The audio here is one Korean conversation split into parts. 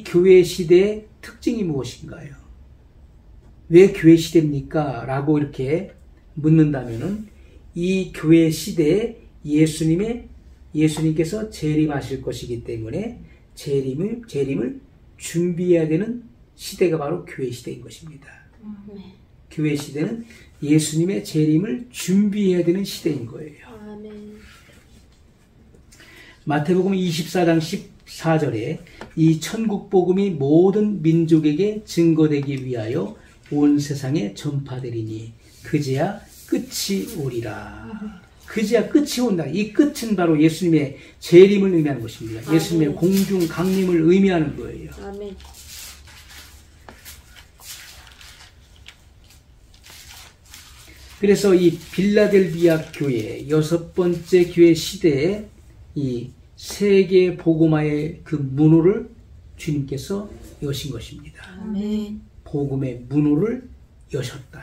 교회 시대의 특징이 무엇인가요? 왜 교회 시대입니까? 라고 이렇게 묻는다면은 이 교회 시대에 예수님께서 재림하실 것이기 때문에 재림을 준비해야 되는 시대가 바로 교회 시대인 것입니다. 교회 시대는 예수님의 재림을 준비해야 되는 시대인 거예요. 마태복음 24장 14절에 이 천국 복음이 모든 민족에게 증거되기 위하여 온 세상에 전파되리니 그제야 끝이 오리라. 그제야 끝이 온다. 이 끝은 바로 예수님의 재림을 의미하는 것입니다. 아멘. 예수님의 공중 강림을 의미하는 거예요. 아멘. 그래서 이 빌라델비아 교회 6번째 교회 시대에 이 세계 복음화의 그 문호를 주님께서 여신 것입니다. 아멘. 복음의 문호를 여셨다.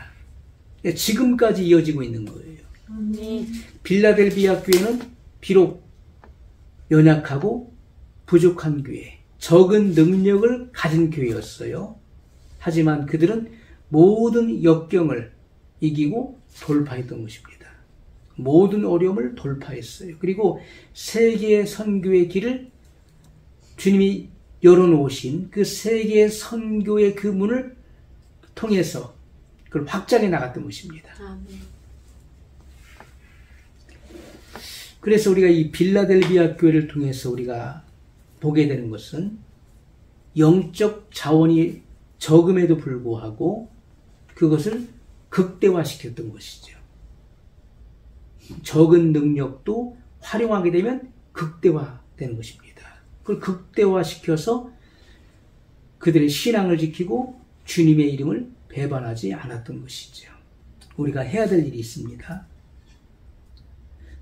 지금까지 이어지고 있는 거예요. 아멘. 빌라델비아 교회는 비록 연약하고 부족한 교회, 적은 능력을 가진 교회였어요. 하지만 그들은 모든 역경을 이기고 돌파했던 것입니다. 모든 어려움을 돌파했어요. 그리고 세계 선교의 길을 주님이 열어놓으신 그 세계 선교의 그 문을 통해서 그걸 확장해 나갔던 것입니다. 아멘. 그래서 우리가 이 빌라델비아 교회를 통해서 우리가 보게 되는 것은 영적 자원이 적음에도 불구하고 그것을 극대화시켰던 것이죠. 적은 능력도 활용하게 되면 극대화되는 것입니다. 그걸 극대화시켜서 그들의 신앙을 지키고 주님의 이름을 배반하지 않았던 것이죠. 우리가 해야 될 일이 있습니다.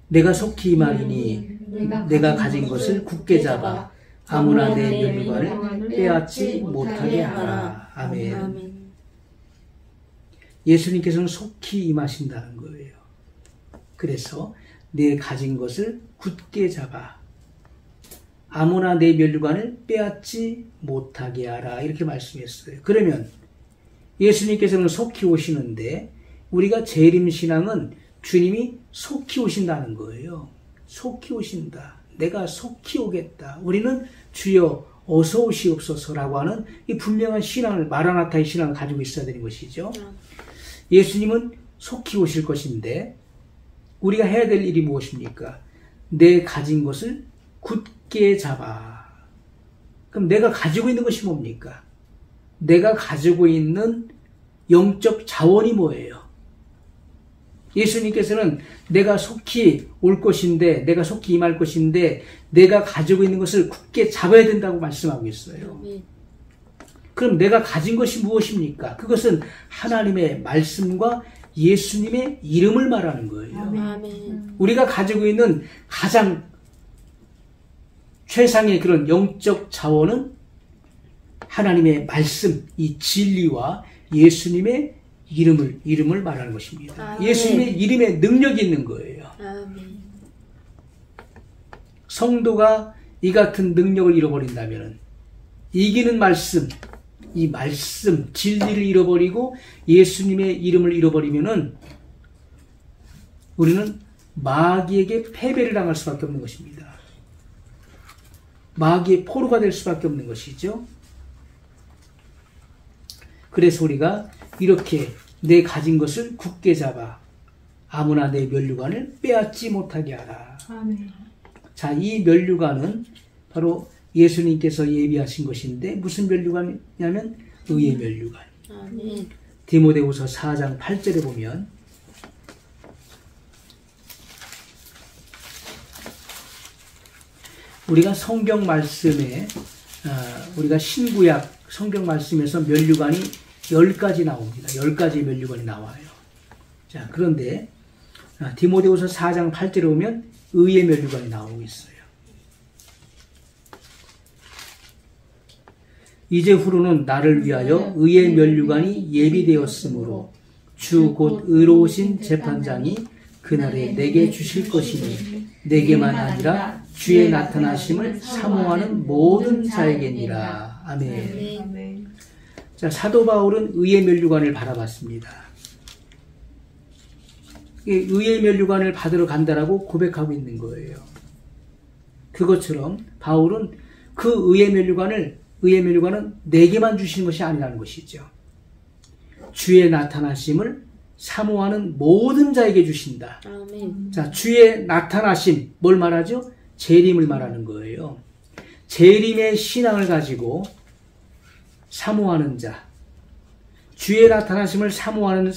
내가 속히 이 말이니 내가 가진 것을 굳게 잡아 아무나 내 면류관을 빼앗지 못하게 하라. 아멘. 예수님께서는 속히 임하신다는 거예요. 그래서 내 가진 것을 굳게 잡아 아무나 내 면류관을 빼앗지 못하게 하라. 이렇게 말씀했어요. 그러면 예수님께서는 속히 오시는데 우리가 재림신앙은 주님이 속히 오신다는 거예요. 속히 오신다. 내가 속히 오겠다. 우리는 주여 어서 오시옵소서라고 하는 이 분명한 신앙을, 마라나타의 신앙을 가지고 있어야 되는 것이죠. 예수님은 속히 오실 것인데 우리가 해야 될 일이 무엇입니까? 내 가진 것을 굳게 잡아. 그럼 내가 가지고 있는 것이 뭡니까? 내가 가지고 있는 영적 자원이 뭐예요? 예수님께서는 내가 속히 올 것인데, 내가 속히 임할 것인데, 내가 가지고 있는 것을 굳게 잡아야 된다고 말씀하고 있어요. 그럼 내가 가진 것이 무엇입니까? 그것은 하나님의 말씀과 예수님의 이름을 말하는 거예요. 아멘. 우리가 가지고 있는 가장 최상의 그런 영적 자원은 하나님의 말씀, 이 진리와 예수님의 이름을 말하는 것입니다. 아멘. 예수님의 이름에 능력이 있는 거예요. 아멘. 성도가 이 같은 능력을 잃어버린다면 이기는 말씀, 이 말씀, 진리를 잃어버리고 예수님의 이름을 잃어버리면은 우리는 마귀에게 패배를 당할 수밖에 없는 것입니다. 마귀의 포로가 될 수밖에 없는 것이죠. 그래서 우리가 이렇게 내 가진 것을 굳게 잡아 아무나 내 면류관을 빼앗지 못하게 하라. 아멘. 자, 이 면류관은 바로 예수님께서 예비하신 것인데 무슨 면류관이냐면 의의 면류관. 아멘. 디모데후서 4장 8절에 보면 우리가 성경 말씀에 우리가 신구약 성경 말씀에서 면류관이 10가지 나옵니다. 10가지의 면류관이 나와요. 자, 그런데 디모데후서 4장 8절에 보면 의의 면류관이 나오고 있어요. 이제후로는 나를 위하여 의의 면류관이 예비되었으므로 주 곧 의로우신 재판장이 그날에 내게 주실 것이니 내게만 아니라 주의 나타나심을 사모하는 모든 자에게니라. 아멘. 아멘. 자, 사도 바울은 의의 면류관을 바라봤습니다. 의의 면류관을 받으러 간다라고 고백하고 있는 거예요. 그것처럼 바울은 그 의의 면류관은 내게만 주시는 것이 아니라는 것이죠. 주의 나타나심을 사모하는 모든 자에게 주신다. 아멘. 자, 주의 나타나심, 뭘 말하죠? 재림을 말하는 거예요. 재림의 신앙을 가지고 사모하는 자, 주의 나타나심을 사모하는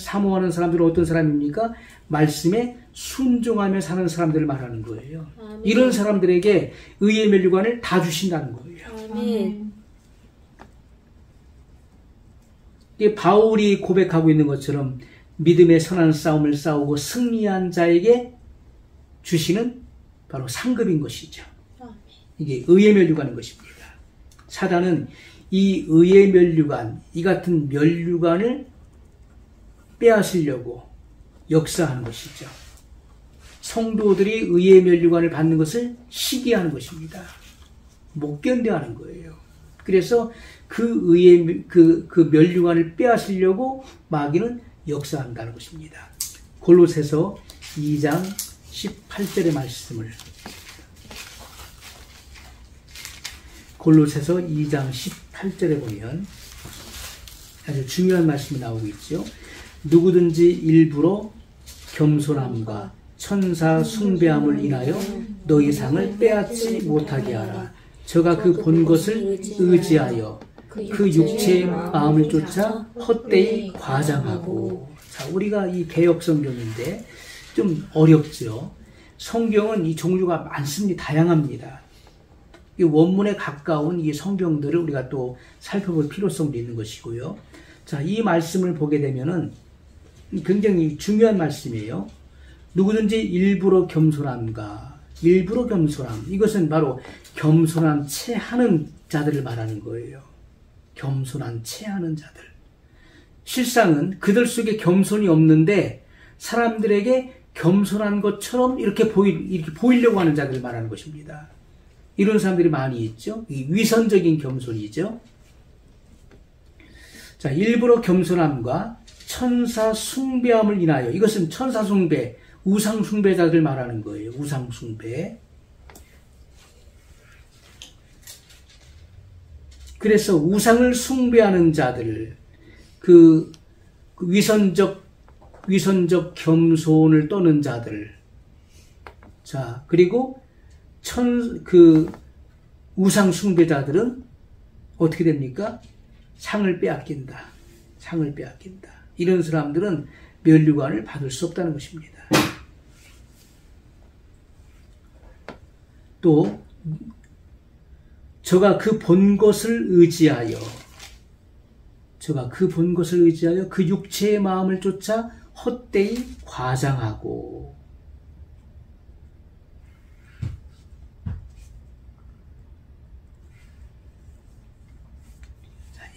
사람들은 어떤 사람입니까? 말씀에 순종하며 사는 사람들을 말하는 거예요. 아멘. 이런 사람들에게 의의 면류관을 다 주신다는 거예요. 아멘. 이게 바울이 고백하고 있는 것처럼 믿음의 선한 싸움을 싸우고 승리한 자에게 주시는 바로 상급인 것이죠. 이게 의의 면류관인 것입니다. 사단은 이 의의 면류관, 이 같은 면류관을 빼앗으려고 역사하는 것이죠. 성도들이 의의 면류관을 받는 것을 시기하는 것입니다. 못 견뎌하는 거예요. 그래서 그 의의 그 면류관을 빼앗으려고 마귀는 역사한다는 것입니다. 골로새서 2장 18절의 말씀을 골로새서 2장 18절에 보면 아주 중요한 말씀이 나오고 있죠. 누구든지 일부러 겸손함과 천사 숭배함을 인하여 너희 상을 빼앗지 못하게 하라. 저가 그 본 것을 의지하여 그 육체의 마음을 쫓아 헛되이 과장하고. 자, 우리가 이 개역 성경인데 좀 어렵죠. 성경은 이 종류가 많습니다. 다양합니다. 이 원문에 가까운 이 성경들을 우리가 또 살펴볼 필요성도 있는 것이고요. 자, 이 말씀을 보게 되면은 굉장히 중요한 말씀이에요. 누구든지 일부러 겸손함과 일부러 겸손함, 이것은 바로 겸손한 채 하는 자들을 말하는 거예요. 겸손한 채 하는 자들. 실상은 그들 속에 겸손이 없는데 사람들에게 겸손한 것처럼 이렇게 보이려고 하는 자들을 말하는 것입니다. 이런 사람들이 많이 있죠. 이 위선적인 겸손이죠. 자, 일부러 겸손함과 천사 숭배함을 인하여, 이것은 천사 숭배, 우상 숭배자들 말하는 거예요. 우상 숭배. 그래서 우상을 숭배하는 자들, 그 위선적 겸손을 떠는 자들. 자, 그리고 우상 숭배자들은 어떻게 됩니까? 상을 빼앗긴다. 상을 빼앗긴다. 이런 사람들은 면류관을 받을 수 없다는 것입니다. 또 저가 그 본 것을 의지하여 그 육체의 마음을 쫓아 헛되이 과장하고.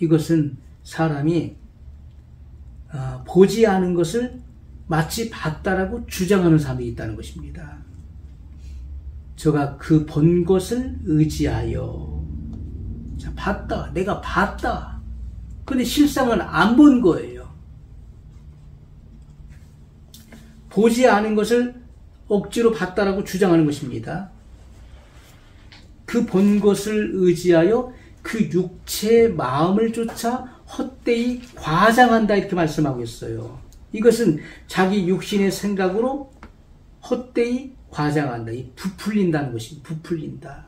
이것은 사람이 보지 않은 것을 마치 봤다라고 주장하는 사람이 있다는 것입니다. 저가 그 본 것을 의지하여. 자, 봤다. 내가 봤다. 근데 실상은 안 본 거예요. 보지 않은 것을 억지로 봤다라고 주장하는 것입니다. 그 본 것을 의지하여 그 육체의 마음을 쫓아 헛되이 과장한다, 이렇게 말씀하고 있어요. 이것은 자기 육신의 생각으로 헛되이 과장한다. 부풀린다는 것입니다. 부풀린다.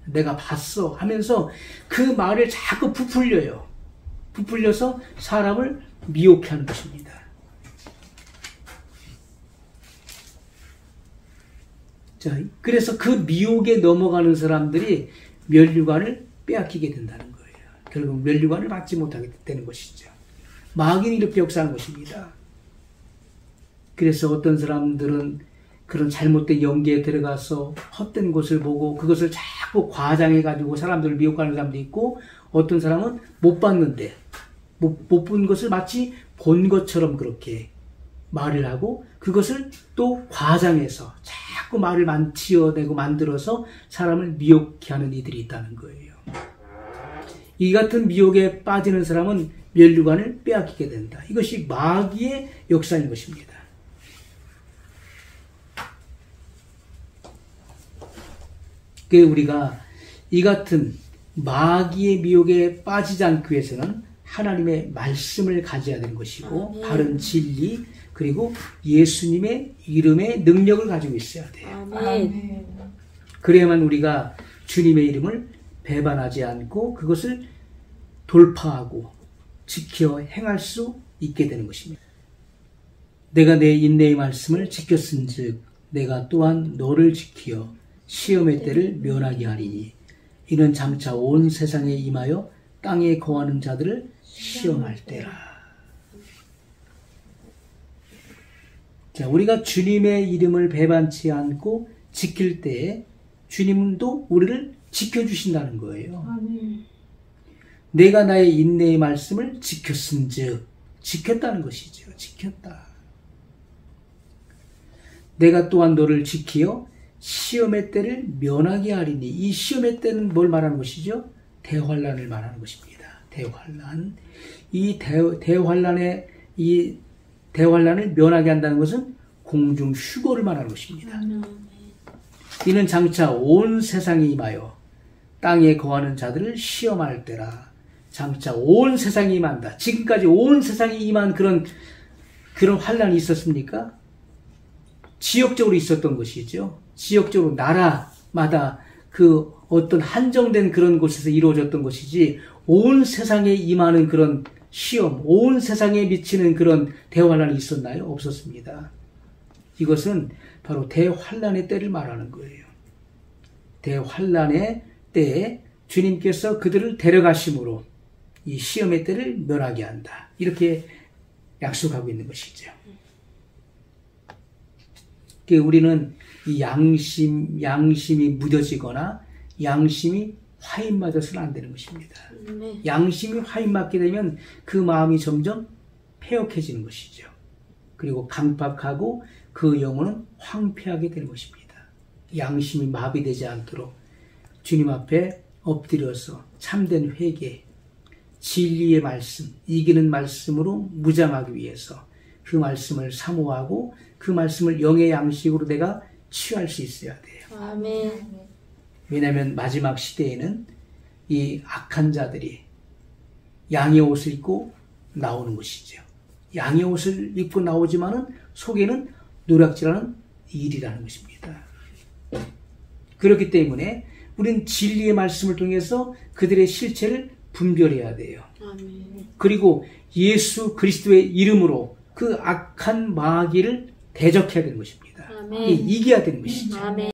내가 봤어 하면서 그 말을 자꾸 부풀려요. 부풀려서 사람을 미혹해 하는 것입니다. 자, 그래서 그 미혹에 넘어가는 사람들이 면류관을 빼앗기게 된다는 거예요. 결국 면류관을 받지 못하게 되는 것이죠. 마귀는 이렇게 역사하는 것입니다. 그래서 어떤 사람들은 그런 잘못된 연기에 들어가서 헛된 것을 보고 그것을 자꾸 과장해가지고 사람들을 미혹하는 사람도 있고, 어떤 사람은 못 봤는데 못 본 것을 마치 본 것처럼 그렇게 말을 하고 그것을 또 과장해서 자꾸 말을 지어내고 만들어서 사람을 미혹해 하는 이들이 있다는 거예요. 이 같은 미혹에 빠지는 사람은 면류관을 빼앗기게 된다. 이것이 마귀의 역사인 것입니다. 그 우리가 이 같은 마귀의 미혹에 빠지지 않기 위해서는 하나님의 말씀을 가져야 되는 것이고 바른 진리 그리고 예수님의 이름의 능력을 가지고 있어야 돼요. 아멘. 그래야만 우리가 주님의 이름을 배반하지 않고 그것을 돌파하고 지켜 행할 수 있게 되는 것입니다. 내가 내 인내의 말씀을 지켰은즉 내가 또한 너를 지키어 시험의 때를 면하게 하리니 이는 장차 온 세상에 임하여 땅에 거하는 자들을 시험할 때라. 자, 우리가 주님의 이름을 배반치 않고 지킬 때에 주님도 우리를 지켜주신다는 거예요. 아멘. 내가 나의 인내의 말씀을 지켰은즉 지켰다는 것이죠. 지켰다. 내가 또한 너를 지키어 시험의 때를 면하게 하리니 이 시험의 때는 뭘 말하는 것이죠? 대환란을 말하는 것입니다. 대환란. 이 대환란을 면하게 한다는 것은 공중 휴거를 말하는 것입니다. 이는 장차 온 세상에 임하여 땅에 거하는 자들을 시험할 때라. 장차 온 세상에 임한다. 지금까지 온 세상에 임한 그런 환란이 있었습니까? 지역적으로 있었던 것이죠. 지역적으로 나라마다 그 어떤 한정된 그런 곳에서 이루어졌던 것이지 온 세상에 임하는 그런 시험, 온 세상에 미치는 그런 대환란이 있었나요? 없었습니다. 이것은 바로 대환란의 때를 말하는 거예요. 대환란의 때에 주님께서 그들을 데려가심으로 이 시험의 때를 면하게 한다. 이렇게 약속하고 있는 것이죠. 우리는 이 양심이 무뎌지거나 양심이 화인맞아서는 안 되는 것입니다. 양심이 화인맞게 되면 그 마음이 점점 패역해지는 것이죠. 그리고 강팍하고 그 영혼은 황폐하게 되는 것입니다. 양심이 마비되지 않도록 주님 앞에 엎드려서 참된 회개, 진리의 말씀, 이기는 말씀으로 무장하기 위해서 그 말씀을 사모하고 그 말씀을 영의 양식으로 내가 취할 수 있어야 돼요. 아멘. 왜냐하면 마지막 시대에는 이 악한 자들이 양의 옷을 입고 나오는 것이죠. 양의 옷을 입고 나오지만은 속에는 노략질하는 일이라는 것입니다. 그렇기 때문에 우리는 진리의 말씀을 통해서 그들의 실체를 분별해야 돼요. 아멘. 그리고 예수 그리스도의 이름으로 그 악한 마귀를 대적해야 되는 것입니다. 아멘. 이겨야 되는 것이죠. 아멘.